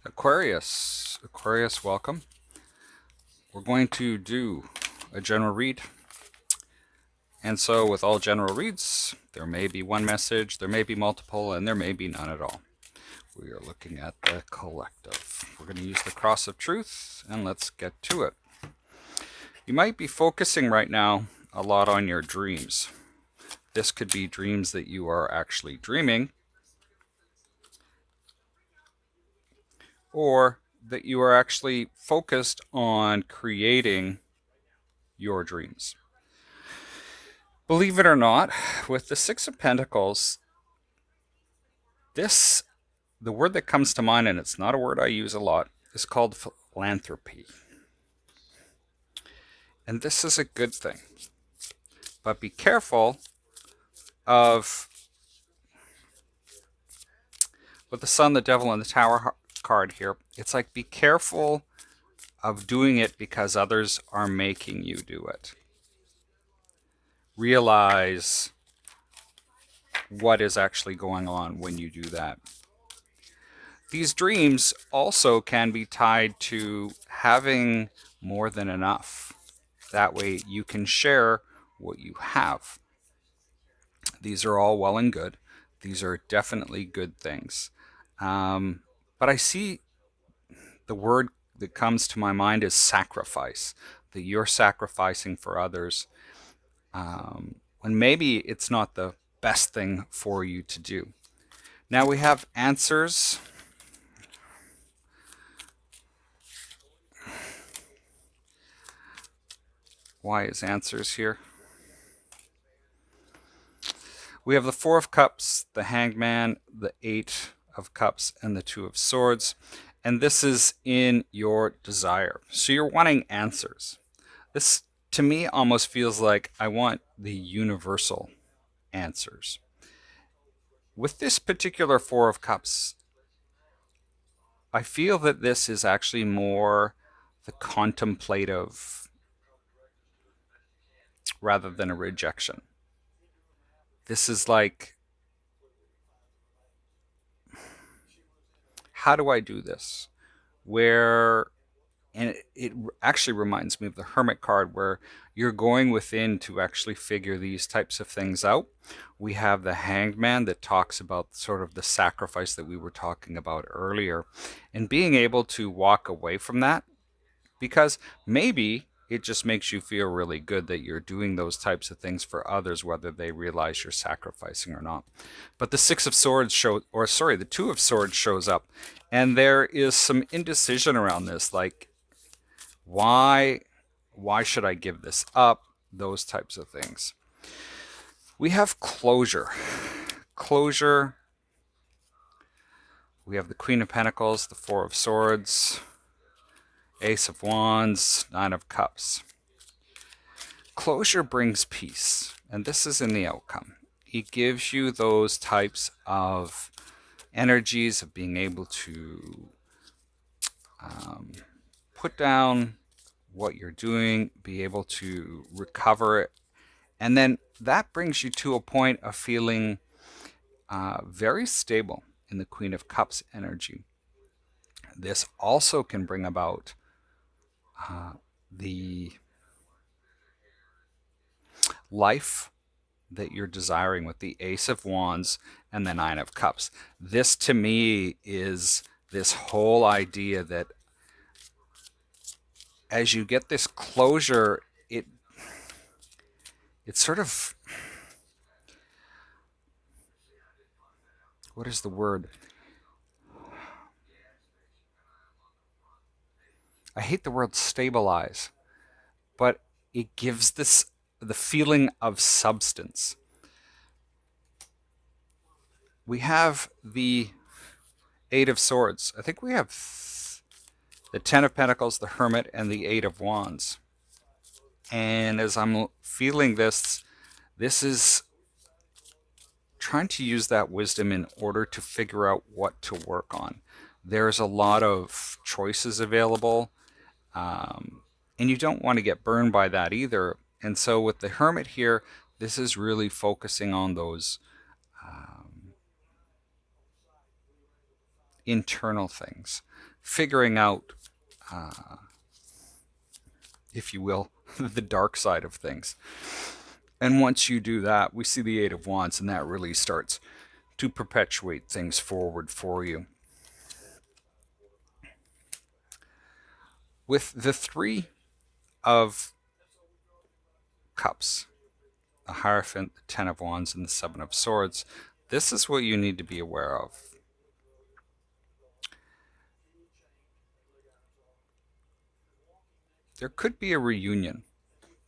Aquarius, welcome. We're going to do a general read. And so with all general reads, there may be one message, there may be multiple, and there may be none at all. We are looking at the collective. We're going to use the cross of truth, and let's get to it. You might be focusing right now a lot on your dreams. This could be dreams that you are actually dreaming, or that you are actually focused on creating your dreams. Believe it or not, with the Six of Pentacles, the word that comes to mind, and it's not a word I use a lot, is called philanthropy. And this is a good thing. But be careful of, with the Sun, the Devil, and the Tower card here, it's like be careful of doing it because others are making you do it. Realize what is actually going on when you do that. These dreams also can be tied to having more than enough. That way you can share what you have. These are all well and good. These are definitely good things. But I see the word that comes to my mind is sacrifice, that you're sacrificing for others when maybe it's not the best thing for you to do. Now we have answers. Why is answers here? We have the Four of Cups, the Hangman, the Eight of Cups, and the Two of Swords. And this is in your desire. So you're wanting answers. This, to me, almost feels like I want the universal answers. With this particular Four of Cups, I feel that this is actually more the contemplative rather than a rejection. This is like, how do I do this? And it actually reminds me of the Hermit card, where you're going within to actually figure these types of things out. We have the Hanged Man that talks about sort of the sacrifice that we were talking about earlier, and being able to walk away from that, because maybe it just makes you feel really good that you're doing those types of things for others, whether they realize you're sacrificing or not. But the Six of Swords the Two of Swords shows up, and there is some indecision around this, like, why should I give this up? Those types of things. We have closure. Closure. We have the Queen of Pentacles, the Four of Swords, Ace of Wands, Nine of Cups. Closure brings peace, and this is in the outcome. It gives you those types of energies of being able to put down what you're doing, be able to recover it, and then that brings you to a point of feeling very stable in the Queen of Cups energy. This also can bring about the life that you're desiring with the Ace of Wands and the Nine of Cups. This, to me, is this whole idea that as you get this closure, it's sort of, what is the word? I hate the word stabilize, but it gives this the feeling of substance. We have the Eight of Swords. I think we have the Ten of Pentacles, the Hermit, and the Eight of Wands. And as I'm feeling this is trying to use that wisdom in order to figure out what to work on. There's a lot of choices available, and you don't want to get burned by that either. And so with the Hermit here, this is really focusing on those internal things. figuring out, if you will, the dark side of things. And once you do that, we see the Eight of Wands, and that really starts to perpetuate things forward for you. With the Three of Cups, the Hierophant, the Ten of Wands, and the Seven of Swords, this is what you need to be aware of. There could be a reunion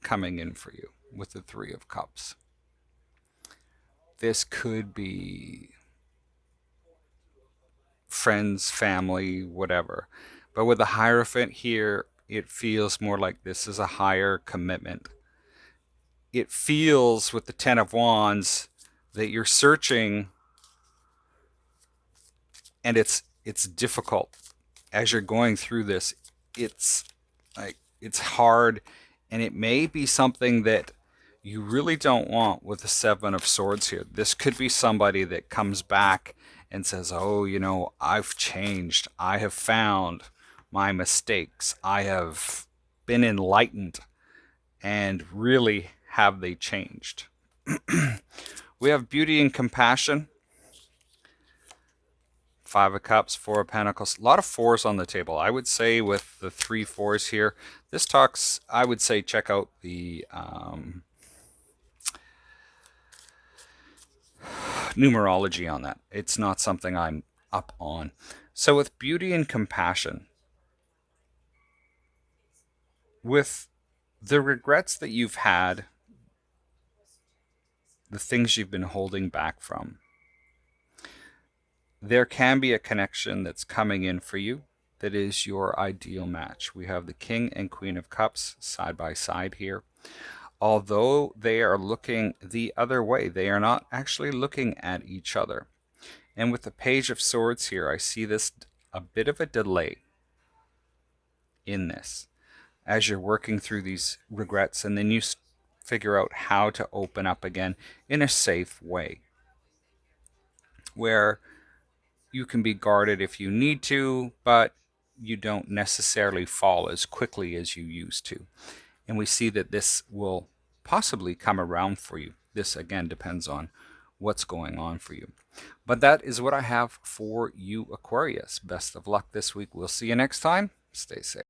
coming in for you with the Three of Cups. This could be friends, family, whatever. But with the Hierophant here, it feels more like this is a higher commitment. It feels with the Ten of Wands that you're searching, and it's difficult as you're going through this. It's like it's hard, and it may be something that you really don't want with the Seven of Swords here. This could be somebody that comes back and says, oh, you know, I've changed. I have found my mistakes. I have been enlightened. And really, have they changed? We have beauty and compassion. Five of Cups, Four of Pentacles. A lot of fours on the table. I would say with the 3 4s here, this talks, I would say check out the numerology on that. It's not something I'm up on. So with beauty and compassion, with the regrets that you've had, the things you've been holding back from, there can be a connection that's coming in for you that is your ideal match. We have the King and Queen of Cups side by side here. Although they are looking the other way, they are not actually looking at each other. And with the Page of Swords here, I see this a bit of a delay in this as you're working through these regrets, and then you figure out how to open up again in a safe way where you can be guarded if you need to, but you don't necessarily fall as quickly as you used to. And we see that this will possibly come around for you. This, again, depends on what's going on for you. But that is what I have for you, Aquarius. Best of luck this week. We'll see you next time. Stay safe.